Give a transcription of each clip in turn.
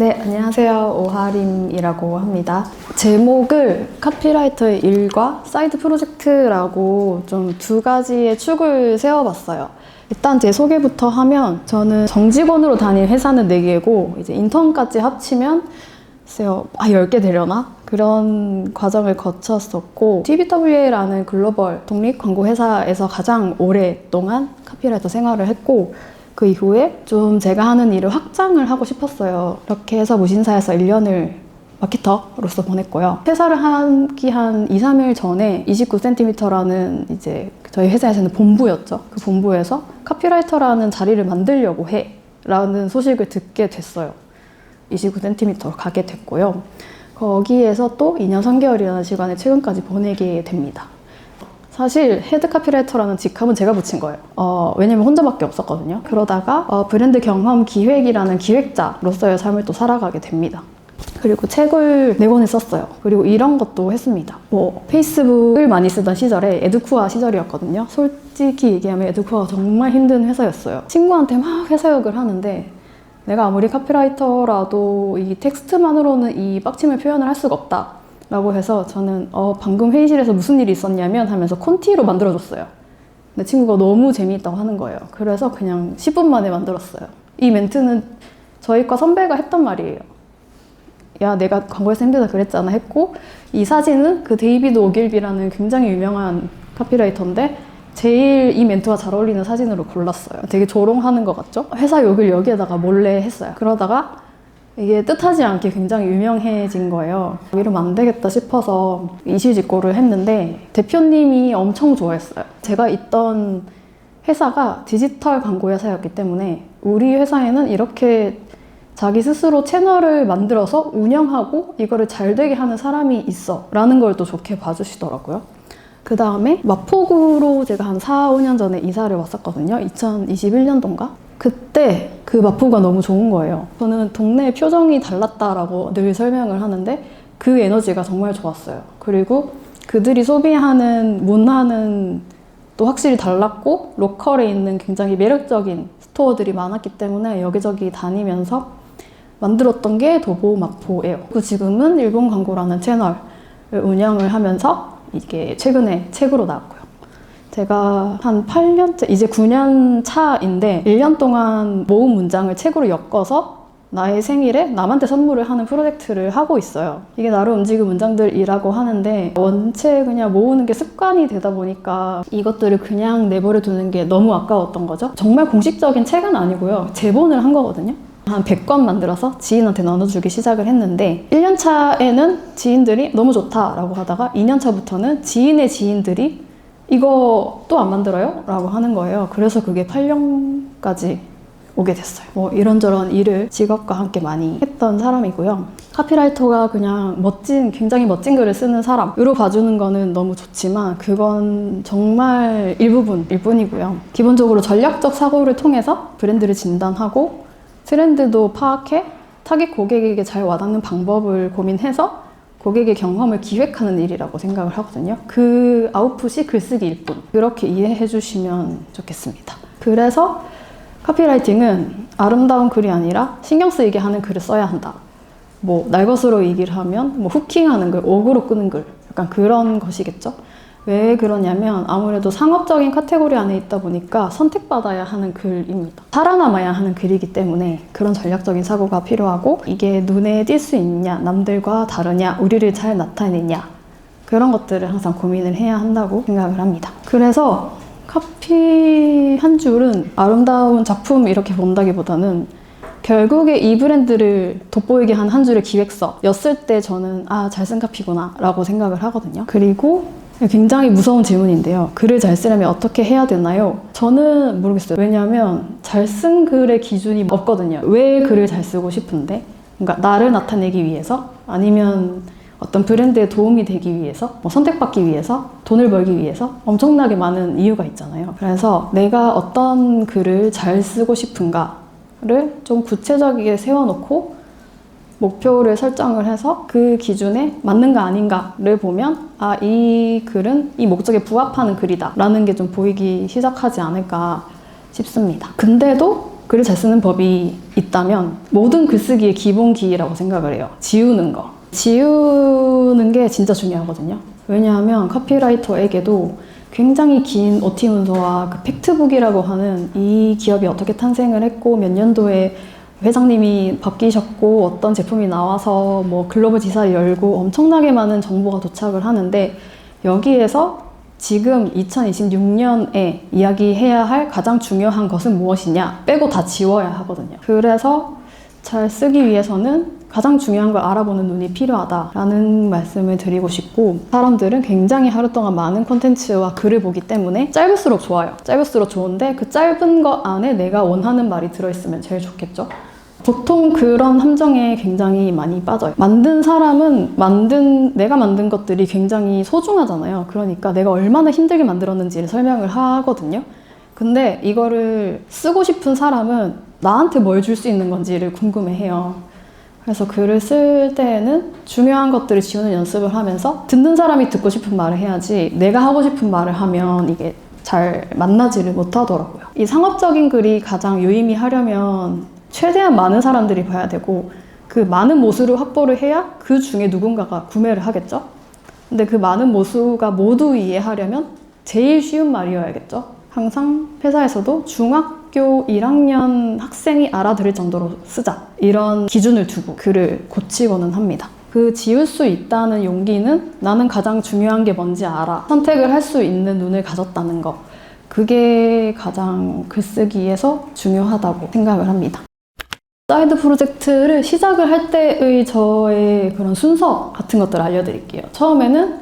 네, 안녕하세요. 오하림이라고 합니다. 제목을 카피라이터의 일과 사이드 프로젝트라고 좀 두 가지의 축을 세워봤어요. 일단 제 소개부터 하면 저는 정직원으로 다닌 회사는 4개고 이제 인턴까지 합치면 글쎄요, 10개 되려나? 그런 과정을 거쳤었고 TBWA라는 글로벌 독립 광고 회사에서 가장 오랫동안 카피라이터 생활을 했고 그 이후에 좀 제가 하는 일을 확장을 하고 싶었어요. 그렇게 해서 무신사에서 1년을 마케터로서 보냈고요. 퇴사를 하기 한 2, 3일 전에 29cm라는 이제 저희 회사에서는 본부였죠. 그 본부에서 카피라이터라는 자리를 만들려고 해 라는 소식을 듣게 됐어요. 29cm로 가게 됐고요. 거기에서 또 2년 3개월이라는 시간을 최근까지 보내게 됩니다. 사실 헤드 카피라이터라는 직함은 제가 붙인 거예요. 왜냐면 혼자밖에 없었거든요. 그러다가 브랜드 경험 기획이라는 기획자로서의 삶을 또 살아가게 됩니다. 그리고 책을 4권을 썼어요. 그리고 이런 것도 했습니다. 페이스북을 많이 쓰던 시절에 에듀쿠아 시절이었거든요. 솔직히 얘기하면 에듀쿠아가 정말 힘든 회사였어요. 친구한테 막 회사 욕을 하는데 내가 아무리 카피라이터라도 이 텍스트만으로는 이 빡침을 표현을 할 수가 없다 라고 해서 저는 방금 회의실에서 무슨 일이 있었냐면 하면서 콘티로 만들어줬어요. 근데 친구가 너무 재미있다고 하는 거예요. 그래서 그냥 10분 만에 만들었어요. 이 멘트는 저희과 선배가 했던 말이에요. 야, 내가 광고에서 힘들다 그랬잖아 했고, 이 사진은 그 데이비드 오길비라는 굉장히 유명한 카피라이터인데 제일 이 멘트와 잘 어울리는 사진으로 골랐어요. 되게 조롱하는 것 같죠? 회사 욕을 여기에다가 몰래 했어요. 그러다가 이게 뜻하지 않게 굉장히 유명해진 거예요. 이러면 안 되겠다 싶어서 이실직고를 했는데 대표님이 엄청 좋아했어요. 제가 있던 회사가 디지털 광고 회사였기 때문에 우리 회사에는 이렇게 자기 스스로 채널을 만들어서 운영하고 이거를 잘 되게 하는 사람이 있어 라는 걸 또 좋게 봐주시더라고요. 그 다음에 마포구로 제가 한 4, 5년 전에 이사를 왔었거든요. 2021년도인가? 그때 그 마포가 너무 좋은 거예요. 저는 동네의 표정이 달랐다라고 늘 설명을 하는데 그 에너지가 정말 좋았어요. 그리고 그들이 소비하는 문화는 또 확실히 달랐고 로컬에 있는 굉장히 매력적인 스토어들이 많았기 때문에 여기저기 다니면서 만들었던 게 도보 마포예요. 그리고 지금은 일본 광고라는 채널을 운영을 하면서 이게 최근에 책으로 나왔고요. 제가 한 8년째, 이제 9년 차인데 1년 동안 모은 문장을 책으로 엮어서 나의 생일에 남한테 선물을 하는 프로젝트를 하고 있어요. 이게 나로 움직이는 문장들이라고 하는데 원체 그냥 모으는 게 습관이 되다 보니까 이것들을 그냥 내버려 두는 게 너무 아까웠던 거죠. 정말 공식적인 책은 아니고요. 제본을 한 거거든요. 한 100권 만들어서 지인한테 나눠주기 시작을 했는데 1년 차에는 지인들이 너무 좋다라고 하다가 2년 차부터는 지인의 지인들이 이거 또 안 만들어요? 라고 하는 거예요. 그래서 그게 8년까지 오게 됐어요. 이런저런 일을 직업과 함께 많이 했던 사람이고요. 카피라이터가 그냥 굉장히 멋진 글을 쓰는 사람으로 봐주는 거는 너무 좋지만 그건 정말 일부분일 뿐이고요. 기본적으로 전략적 사고를 통해서 브랜드를 진단하고 트렌드도 파악해 타깃 고객에게 잘 와닿는 방법을 고민해서 고객의 경험을 기획하는 일이라고 생각을 하거든요. 그 아웃풋이 글쓰기일 뿐. 그렇게 이해해 주시면 좋겠습니다. 그래서 카피라이팅은 아름다운 글이 아니라 신경 쓰이게 하는 글을 써야 한다. 날것으로 얘기를 하면 후킹하는 글, 어그로 끄는 글, 약간 그런 것이겠죠. 왜 그러냐면 아무래도 상업적인 카테고리 안에 있다 보니까 선택받아야 하는 글입니다. 살아남아야 하는 글이기 때문에 그런 전략적인 사고가 필요하고 이게 눈에 띌 수 있냐, 남들과 다르냐, 우리를 잘 나타내냐 그런 것들을 항상 고민을 해야 한다고 생각을 합니다. 그래서 카피 한 줄은 아름다운 작품 이렇게 본다기보다는 결국에 이 브랜드를 돋보이게 한 한 줄의 기획서였을 때 저는 잘 쓴 카피구나 라고 생각을 하거든요. 그리고 굉장히 무서운 질문인데요. 글을 잘 쓰려면 어떻게 해야 되나요? 저는 모르겠어요. 왜냐하면 잘 쓴 글의 기준이 없거든요. 왜 글을 잘 쓰고 싶은데? 그러니까 나를 나타내기 위해서? 아니면 어떤 브랜드에 도움이 되기 위해서? 선택받기 위해서? 돈을 벌기 위해서? 엄청나게 많은 이유가 있잖아요. 그래서 내가 어떤 글을 잘 쓰고 싶은가를 좀 구체적이게 세워놓고 목표를 설정을 해서 그 기준에 맞는가 아닌가를 보면 이 글은 이 목적에 부합하는 글이다 라는 게 좀 보이기 시작하지 않을까 싶습니다. 근데도 글을 잘 쓰는 법이 있다면 모든 글쓰기의 기본기라고 생각을 해요. 지우는 거. 지우는 게 진짜 중요하거든요. 왜냐하면 카피라이터에게도 굉장히 긴 OT 문서와 그 팩트북이라고 하는 이 기업이 어떻게 탄생을 했고 몇 년도에 회장님이 바뀌셨고 어떤 제품이 나와서 뭐 글로벌 지사를 열고 엄청나게 많은 정보가 도착을 하는데 여기에서 지금 2026년에 이야기해야 할 가장 중요한 것은 무엇이냐 빼고 다 지워야 하거든요. 그래서 잘 쓰기 위해서는 가장 중요한 걸 알아보는 눈이 필요하다라는 말씀을 드리고 싶고 사람들은 굉장히 하루 동안 많은 콘텐츠와 글을 보기 때문에 짧을수록 좋아요. 짧을수록 좋은데 그 짧은 거 안에 내가 원하는 말이 들어있으면 제일 좋겠죠. 보통 그런 함정에 굉장히 많이 빠져요. 만든 사람은 내가 만든 것들이 굉장히 소중하잖아요. 그러니까 내가 얼마나 힘들게 만들었는지를 설명을 하거든요. 근데 이거를 쓰고 싶은 사람은 나한테 뭘 줄 수 있는 건지를 궁금해해요. 그래서 글을 쓸 때에는 중요한 것들을 지우는 연습을 하면서 듣는 사람이 듣고 싶은 말을 해야지 내가 하고 싶은 말을 하면 이게 잘 만나지를 못하더라고요. 이 상업적인 글이 가장 유의미하려면 최대한 많은 사람들이 봐야 되고 그 많은 모수를 확보를 해야 그 중에 누군가가 구매를 하겠죠? 근데 그 많은 모수가 모두 이해하려면 제일 쉬운 말이어야겠죠? 항상 회사에서도 중학교 1학년 학생이 알아들을 정도로 쓰자 이런 기준을 두고 글을 고치고는 합니다. 그 지울 수 있다는 용기는 나는 가장 중요한 게 뭔지 알아 선택을 할 수 있는 눈을 가졌다는 거 그게 가장 글쓰기에서 중요하다고 생각을 합니다. 사이드 프로젝트를 시작을 할 때의 저의 그런 순서 같은 것들을 알려드릴게요. 처음에는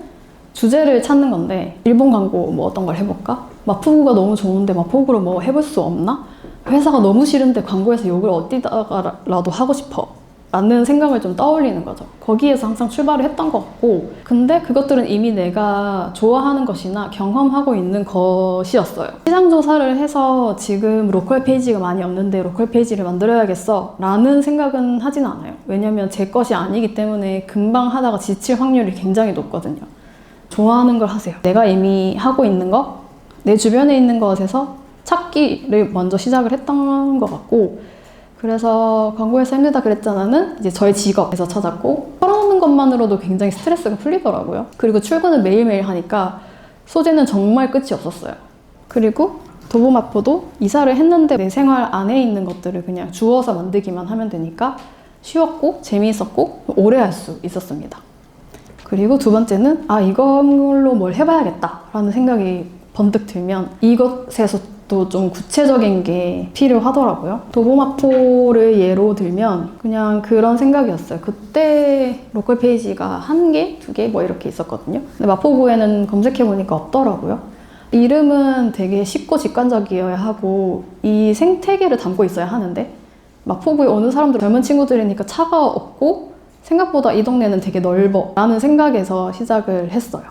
주제를 찾는 건데 일본 광고 뭐 어떤 걸 해볼까? 마포구가 너무 좋은데 마포구로 뭐 해볼 수 없나? 회사가 너무 싫은데 광고에서 욕을 어디다가라도 하고 싶어 라는 생각을 좀 떠올리는 거죠. 거기에서 항상 출발을 했던 것 같고 근데 그것들은 이미 내가 좋아하는 것이나 경험하고 있는 것이었어요. 시장 조사를 해서 지금 로컬 페이지가 많이 없는데 로컬 페이지를 만들어야겠어 라는 생각은 하진 않아요. 왜냐면 제 것이 아니기 때문에 금방 하다가 지칠 확률이 굉장히 높거든요. 좋아하는 걸 하세요. 내가 이미 하고 있는 거, 내 주변에 있는 것에서 찾기를 먼저 시작을 했던 것 같고 그래서 광고에서 힘들다 그랬잖아는 이제 저의 직업에서 찾았고 털어놓는 것만으로도 굉장히 스트레스가 풀리더라고요. 그리고 출근을 매일매일 하니까 소재는 정말 끝이 없었어요. 그리고 도보마포도 이사를 했는데 내 생활 안에 있는 것들을 그냥 주워서 만들기만 하면 되니까 쉬웠고 재미있었고 오래 할 수 있었습니다. 그리고 두 번째는 이걸로 뭘 해봐야겠다 라는 생각이 번뜩 들면 이것에서 또 좀 구체적인 게 필요하더라고요. 도보마포를 예로 들면 그냥 그런 생각이었어요. 그때 로컬 페이지가 1개, 2개 뭐 이렇게 있었거든요. 근데 마포구에는 검색해보니까 없더라고요. 이름은 되게 쉽고 직관적이어야 하고 이 생태계를 담고 있어야 하는데 마포구에 오는 사람들 젊은 친구들이니까 차가 없고 생각보다 이 동네는 되게 넓어 라는 생각에서 시작을 했어요.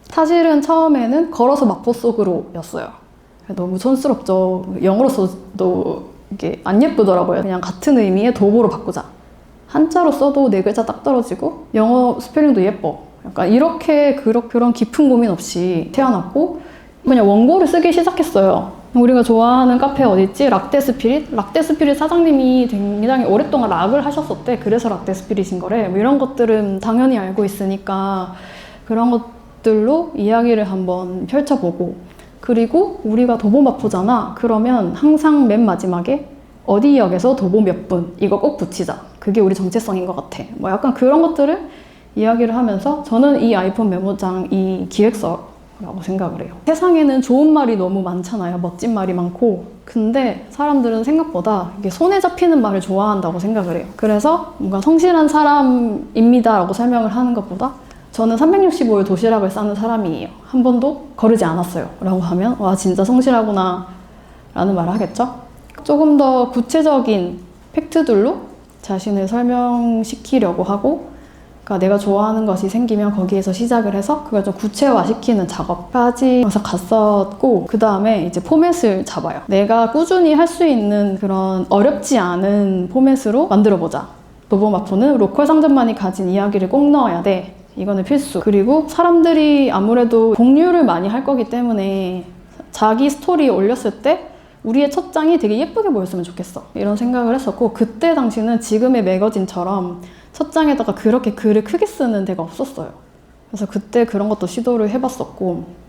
사실은 처음에는 걸어서 마포 속으로 였어요. 너무 촌스럽죠. 영어로 써도 이게 안 예쁘더라고요. 그냥 같은 의미의 도보로 바꾸자. 한자로 써도 4글자 딱 떨어지고 영어 스펠링도 예뻐. 약간 이렇게 그런 깊은 고민 없이 태어났고 그냥 원고를 쓰기 시작했어요. 우리가 좋아하는 카페 어딨지? 락데스피릿? 락데스피릿 사장님이 굉장히 오랫동안 락을 하셨었대. 그래서 락데스피릿인 거래. 뭐 이런 것들은 당연히 알고 있으니까 그런 것들로 이야기를 한번 펼쳐보고 그리고 우리가 도보마포잖아. 그러면 항상 맨 마지막에 어디 역에서 도보 몇 분 이거 꼭 붙이자. 그게 우리 정체성인 것 같아. 뭐 약간 그런 것들을 이야기를 하면서 저는 이 아이폰 메모장이 기획서라고 생각을 해요. 세상에는 좋은 말이 너무 많잖아요. 멋진 말이 많고 근데 사람들은 생각보다 이게 손에 잡히는 말을 좋아한다고 생각을 해요. 그래서 뭔가 성실한 사람입니다 라고 설명을 하는 것보다 저는 365일 도시락을 싸는 사람이에요. 한 번도 거르지 않았어요. 라고 하면 와 진짜 성실하구나 라는 말을 하겠죠? 조금 더 구체적인 팩트들로 자신을 설명시키려고 하고 그러니까 내가 좋아하는 것이 생기면 거기에서 시작을 해서 그걸 좀 구체화시키는 작업까지 갔었고 그 다음에 이제 포맷을 잡아요. 내가 꾸준히 할 수 있는 그런 어렵지 않은 포맷으로 만들어보자. 도보마포는 로컬 상점만이 가진 이야기를 꼭 넣어야 돼. 이거는 필수. 그리고 사람들이 아무래도 공유를 많이 할 거기 때문에 자기 스토리 올렸을 때 우리의 첫 장이 되게 예쁘게 보였으면 좋겠어. 이런 생각을 했었고, 그때 당시는 지금의 매거진처럼 첫 장에다가 그렇게 글을 크게 쓰는 데가 없었어요. 그래서 그때 그런 것도 시도를 해봤었고,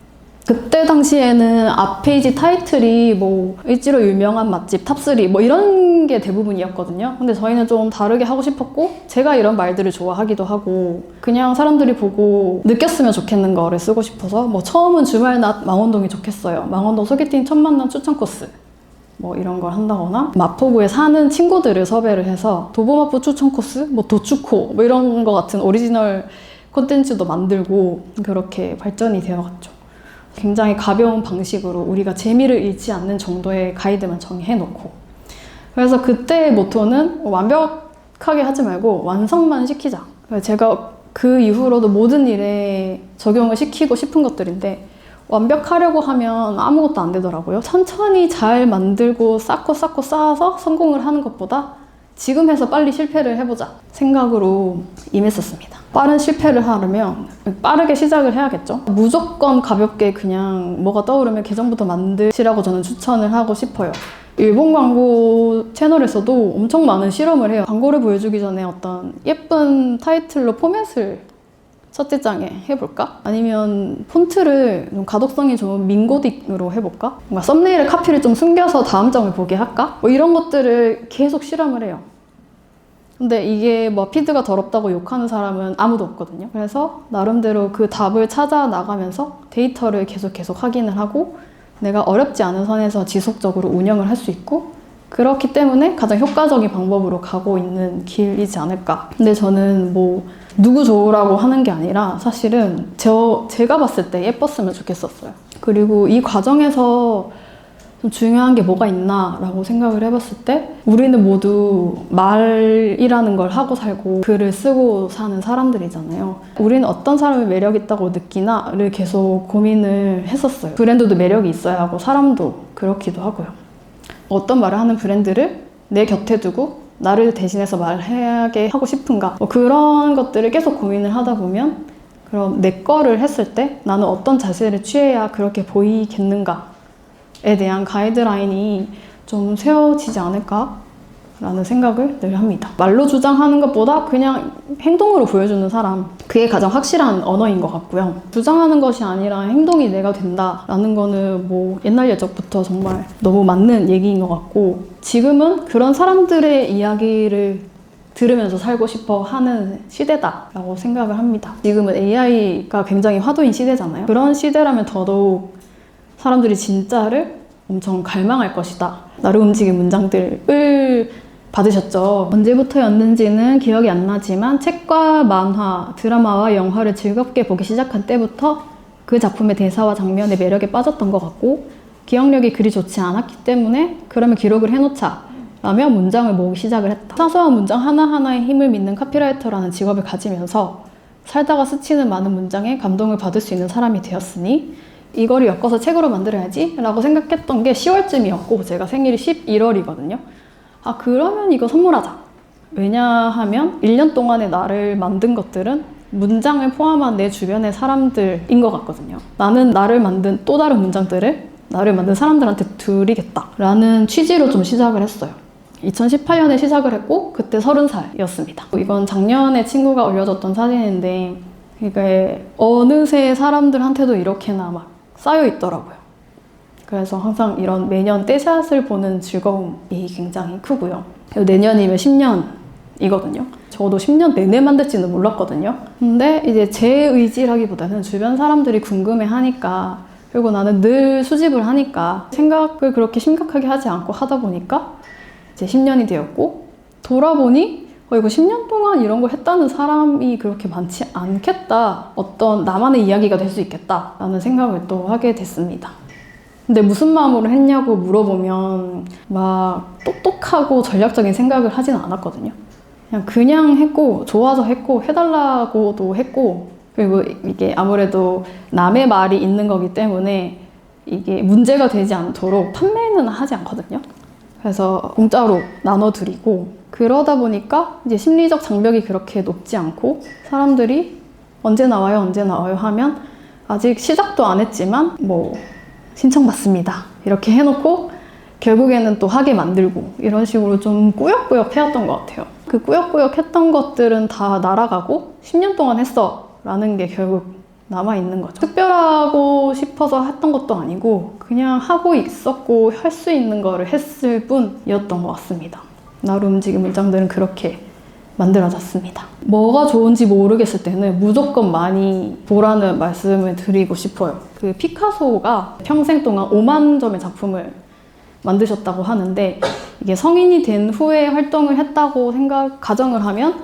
그때 당시에는 앞페이지 타이틀이 뭐 을지로 유명한 맛집 탑3 뭐 이런 게 대부분이었거든요. 근데 저희는 좀 다르게 하고 싶었고, 제가 이런 말들을 좋아하기도 하고, 그냥 사람들이 보고 느꼈으면 좋겠는 거를 쓰고 싶어서, 뭐 처음은 주말 낮 망원동이 좋겠어요. 망원동 소개팅 첫 만남 추천 코스 뭐 이런 걸 한다거나, 마포구에 사는 친구들을 섭외를 해서 도보마포 추천 코스, 뭐 도축호 뭐 이런 거 같은 오리지널 콘텐츠도 만들고, 그렇게 발전이 되어갔죠. 굉장히 가벼운 방식으로 우리가 재미를 잃지 않는 정도의 가이드만 정해놓고, 그래서 그때의 모토는 완벽하게 하지 말고 완성만 시키자. 제가 그 이후로도 모든 일에 적용을 시키고 싶은 것들인데, 완벽하려고 하면 아무것도 안 되더라고요. 천천히 잘 만들고 쌓고 쌓아서 성공을 하는 것보다 지금 해서 빨리 실패를 해보자 생각으로 임했었습니다. 빠른 실패를 하려면 빠르게 시작을 해야겠죠. 무조건 가볍게 그냥 뭐가 떠오르면 계정부터 만드시라고 저는 추천을 하고 싶어요. 일본 광고 채널에서도 엄청 많은 실험을 해요. 광고를 보여주기 전에 어떤 예쁜 타이틀로 포맷을 첫째 장에 해볼까? 아니면 폰트를 좀 가독성이 좋은 민고딕으로 해볼까? 뭔가 썸네일의 카피를 좀 숨겨서 다음 장을 보게 할까? 뭐 이런 것들을 계속 실험을 해요. 근데 이게 뭐 피드가 더럽다고 욕하는 사람은 아무도 없거든요. 그래서 나름대로 그 답을 찾아 나가면서 데이터를 계속 확인을 하고, 내가 어렵지 않은 선에서 지속적으로 운영을 할 수 있고, 그렇기 때문에 가장 효과적인 방법으로 가고 있는 길이지 않을까. 근데 저는 뭐 누구 좋으라고 하는 게 아니라 사실은 제가 봤을 때 예뻤으면 좋겠었어요. 그리고 이 과정에서 좀 중요한 게 뭐가 있나 라고 생각을 해봤을 때, 우리는 모두 말이라는 걸 하고 살고 글을 쓰고 사는 사람들이잖아요. 우리는 어떤 사람이 매력 있다고 느끼나를 계속 고민을 했었어요. 브랜드도 매력이 있어야 하고 사람도 그렇기도 하고요. 어떤 말을 하는 브랜드를 내 곁에 두고 나를 대신해서 말하게 하고 싶은가, 뭐 그런 것들을 계속 고민을 하다 보면, 그럼 내 거를 했을 때 나는 어떤 자세를 취해야 그렇게 보이겠는가 에 대한 가이드라인이 좀 세워지지 않을까 라는 생각을 늘 합니다. 말로 주장하는 것보다 그냥 행동으로 보여주는 사람, 그게 가장 확실한 언어인 것 같고요. 주장하는 것이 아니라 행동이 내가 된다라는 거는 뭐 옛날 예적부터 정말 너무 맞는 얘기인 것 같고, 지금은 그런 사람들의 이야기를 들으면서 살고 싶어 하는 시대다라고 생각을 합니다. 지금은 AI가 굉장히 화두인 시대잖아요. 그런 시대라면 더더욱 사람들이 진짜를 엄청 갈망할 것이다. 나를 움직인 문장들을 받으셨죠. 언제부터였는지는 기억이 안 나지만 책과 만화, 드라마와 영화를 즐겁게 보기 시작한 때부터 그 작품의 대사와 장면의 매력에 빠졌던 것 같고, 기억력이 그리 좋지 않았기 때문에 그러면 기록을 해놓자 라며 문장을 모으기 시작을 했다. 사소한 문장 하나하나에 힘을 믿는 카피라이터라는 직업을 가지면서 살다가 스치는 많은 문장에 감동을 받을 수 있는 사람이 되었으니 이거를 엮어서 책으로 만들어야지 라고 생각했던 게 10월쯤이었고, 제가 생일이 11월이거든요. 아, 그러면 이거 선물하자. 왜냐하면 1년 동안의 나를 만든 것들은 문장을 포함한 내 주변의 사람들인 것 같거든요. 나는 나를 만든 또 다른 문장들을 나를 만든 사람들한테 드리겠다 라는 취지로 좀 시작을 했어요. 2018년에 시작을 했고, 그때 30살이었습니다. 이건 작년에 친구가 올려줬던 사진인데, 이게 어느새 사람들한테도 이렇게나 막 쌓여 있더라고요. 그래서 항상 이런 매년 떼샷을 보는 즐거움이 굉장히 크고요. 내년이면 10년이거든요. 저도 10년 내내 만들지는 몰랐거든요. 근데 이제 제 의지라기보다는 주변 사람들이 궁금해 하니까, 그리고 나는 늘 수집을 하니까 생각을 그렇게 심각하게 하지 않고 하다 보니까 이제 10년이 되었고, 돌아보니 이거 10년 동안 이런 걸 했다는 사람이 그렇게 많지 않겠다. 어떤 나만의 이야기가 될 수 있겠다 라는 생각을 또 하게 됐습니다. 근데 무슨 마음으로 했냐고 물어보면 막 똑똑하고 전략적인 생각을 하진 않았거든요. 그냥 했고, 좋아서 했고, 해달라고도 했고, 그리고 이게 아무래도 남의 말이 있는 거기 때문에 이게 문제가 되지 않도록 판매는 하지 않거든요. 그래서 공짜로 나눠드리고, 그러다 보니까 이제 심리적 장벽이 그렇게 높지 않고, 사람들이 언제 나와요 하면 아직 시작도 안 했지만 뭐 신청받습니다 이렇게 해놓고 결국에는 또 하게 만들고 이런 식으로 좀 꾸역꾸역 해왔던 것 같아요. 그 꾸역꾸역 했던 것들은 다 날아가고 10년 동안 했어 라는 게 결국 남아있는 거죠. 특별하고 싶어서 했던 것도 아니고 그냥 하고 있었고 할 수 있는 거를 했을 뿐이었던 것 같습니다. 나로 움직인 문장들은 그렇게 만들어졌습니다. 뭐가 좋은지 모르겠을 때는 무조건 많이 보라는 말씀을 드리고 싶어요. 그 피카소가 평생 동안 5만 점의 작품을 만드셨다고 하는데 이게 성인이 된 후에 활동을 했다고 가정을 하면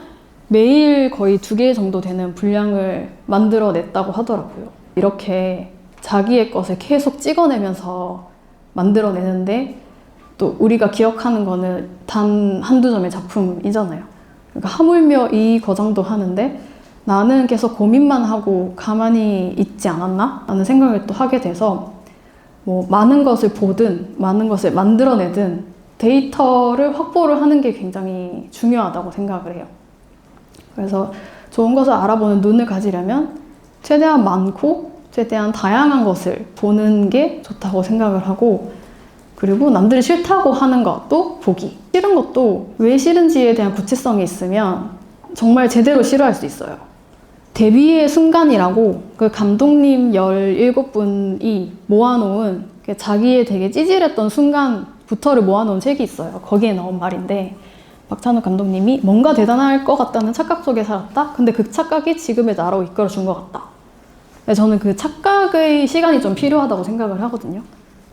매일 거의 2개 정도 되는 분량을 만들어냈다고 하더라고요. 이렇게 자기의 것을 계속 찍어내면서 만들어내는데 또 우리가 기억하는 거는 단 1~2점의 작품이잖아요. 그러니까 하물며 이 과정도 하는데 나는 계속 고민만 하고 가만히 있지 않았나? 라는 생각을 또 하게 돼서 뭐 많은 것을 보든 많은 것을 만들어내든 데이터를 확보를 하는 게 굉장히 중요하다고 생각을 해요. 그래서 좋은 것을 알아보는 눈을 가지려면 최대한 많고 최대한 다양한 것을 보는 게 좋다고 생각을 하고, 그리고 남들이 싫다고 하는 것도 보기. 싫은 것도 왜 싫은지에 대한 구체성이 있으면 정말 제대로 싫어할 수 있어요. 데뷔의 순간이라고 그 감독님 17분이 모아놓은 자기의 되게 찌질했던 순간부터를 모아놓은 책이 있어요. 거기에 나온 말인데 박찬욱 감독님이 뭔가 대단할 것 같다는 착각 속에 살았다? 근데 그 착각이 지금의 나로 이끌어준 것 같다. 저는 그 착각의 시간이 좀 필요하다고 생각을 하거든요.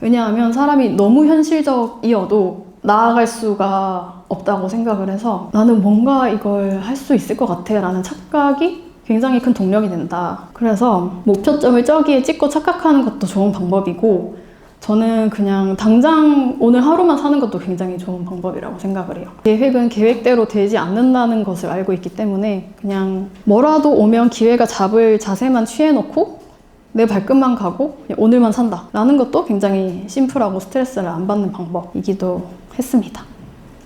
왜냐하면 사람이 너무 현실적이어도 나아갈 수가 없다고 생각을 해서 나는 뭔가 이걸 할 수 있을 것 같아 라는 착각이 굉장히 큰 동력이 된다. 그래서 목표점을 저기에 찍고 착각하는 것도 좋은 방법이고, 저는 그냥 당장 오늘 하루만 사는 것도 굉장히 좋은 방법이라고 생각을 해요. 계획은 계획대로 되지 않는다는 것을 알고 있기 때문에 그냥 뭐라도 오면 기회가 잡을 자세만 취해놓고 내 발끝만 가고 오늘만 산다 라는 것도 굉장히 심플하고 스트레스를 안 받는 방법이기도 했습니다.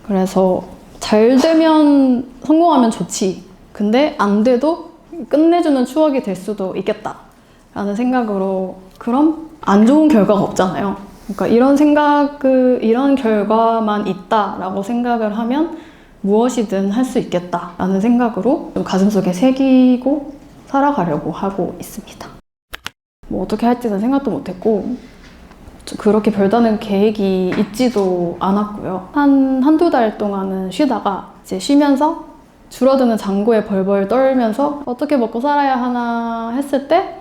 그래서 잘 되면 성공하면 좋지, 근데 안 돼도 끝내주는 추억이 될 수도 있겠다 라는 생각으로, 그럼 안 좋은 결과가 없잖아요. 그러니까 이런 결과만 있다라고 생각을 하면 무엇이든 할 수 있겠다 라는 생각으로 좀 가슴속에 새기고 살아가려고 하고 있습니다. 뭐 어떻게 할지는 생각도 못했고 그렇게 별다른 계획이 있지도 않았고요. 한두 달 동안은 쉬다가 이제 쉬면서 줄어드는 잔고에 벌벌 떨면서 어떻게 먹고 살아야 하나 했을 때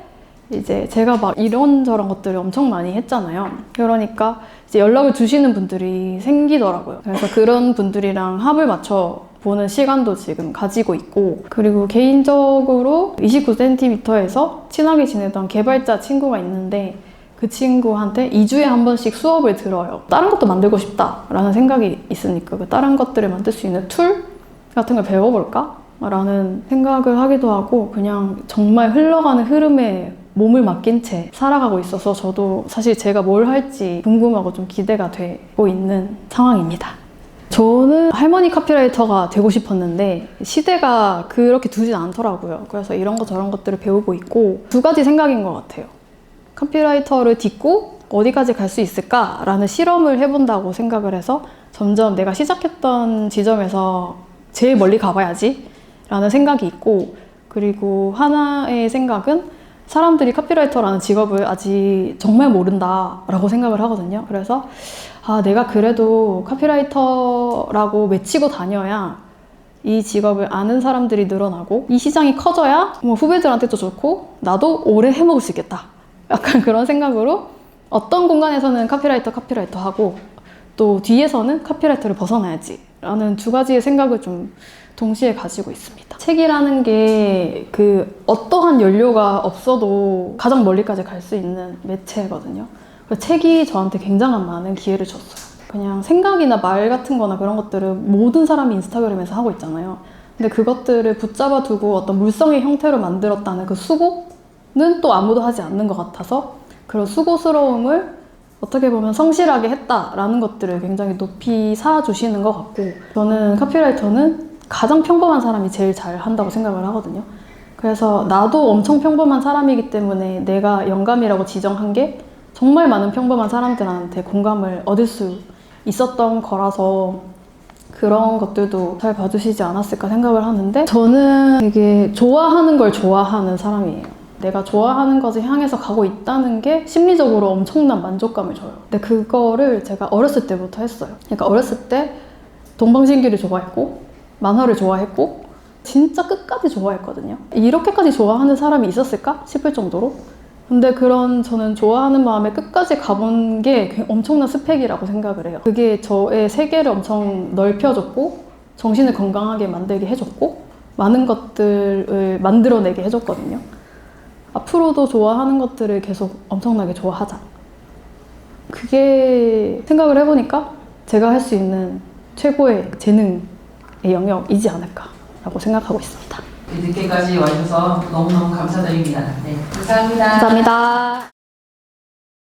이제 제가 막 이런저런 것들을 엄청 많이 했잖아요. 그러니까 이제 연락을 주시는 분들이 생기더라고요. 그래서 그런 분들이랑 합을 맞춰 보는 시간도 지금 가지고 있고, 그리고 개인적으로 29cm에서 친하게 지내던 개발자 친구가 있는데 그 친구한테 2주에 한 번씩 수업을 들어요. 다른 것도 만들고 싶다라는 생각이 있으니까 그 다른 것들을 만들 수 있는 툴 같은 걸 배워볼까? 라는 생각을 하기도 하고, 그냥 정말 흘러가는 흐름에 몸을 맡긴 채 살아가고 있어서 저도 사실 제가 뭘 할지 궁금하고 좀 기대가 되고 있는 상황입니다. 저는 할머니 카피라이터가 되고 싶었는데 시대가 그렇게 두진 않더라고요. 그래서 이런 거 저런 것들을 배우고 있고, 2가지 생각인 것 같아요. 카피라이터를 딛고 어디까지 갈 수 있을까라는 실험을 해본다고 생각을 해서 점점 내가 시작했던 지점에서 제일 멀리 가봐야지 라는 생각이 있고, 그리고 하나의 생각은 사람들이 카피라이터라는 직업을 아직 정말 모른다 라고 생각을 하거든요. 그래서 내가 그래도 카피라이터라고 외치고 다녀야 이 직업을 아는 사람들이 늘어나고 이 시장이 커져야 뭐 후배들한테도 좋고 나도 오래 해먹을 수 있겠다, 약간 그런 생각으로 어떤 공간에서는 카피라이터 하고 또 뒤에서는 카피라이터를 벗어나야지 라는 2가지의 생각을 좀 동시에 가지고 있습니다. 책이라는 게 그 어떠한 연료가 없어도 가장 멀리까지 갈 수 있는 매체거든요. 그래서 책이 저한테 굉장한 많은 기회를 줬어요. 그냥 생각이나 말 같은 거나 그런 것들은 모든 사람이 인스타그램에서 하고 있잖아요. 근데 그것들을 붙잡아 두고 어떤 물성의 형태로 만들었다는 그 수고는 또 아무도 하지 않는 것 같아서 그런 수고스러움을 어떻게 보면 성실하게 했다라는 것들을 굉장히 높이 사주시는 것 같고, 저는 카피라이터는 가장 평범한 사람이 제일 잘 한다고 생각을 하거든요. 그래서 나도 엄청 평범한 사람이기 때문에 내가 영감이라고 지정한 게 정말 많은 평범한 사람들한테 공감을 얻을 수 있었던 거라서 그런 것들도 잘 봐주시지 않았을까 생각을 하는데, 저는 되게 좋아하는 걸 좋아하는 사람이에요. 내가 좋아하는 것을 향해서 가고 있다는 게 심리적으로 엄청난 만족감을 줘요. 근데 그거를 제가 어렸을 때부터 했어요. 그러니까 어렸을 때 동방신기를 좋아했고 만화를 좋아했고 진짜 끝까지 좋아했거든요. 이렇게까지 좋아하는 사람이 있었을까 싶을 정도로. 근데 그런 저는 좋아하는 마음에 끝까지 가본 게 엄청난 스펙이라고 생각을 해요. 그게 저의 세계를 엄청 넓혀줬고 정신을 건강하게 만들게 해줬고 많은 것들을 만들어내게 해줬거든요. 앞으로도 좋아하는 것들을 계속 엄청나게 좋아하자. 그게 생각을 해보니까 제가 할 수 있는 최고의 재능의 영역이지 않을까라고 생각하고 있습니다. 늦게까지 와주셔서 너무너무 감사드립니다. 네, 감사합니다. 감사합니다.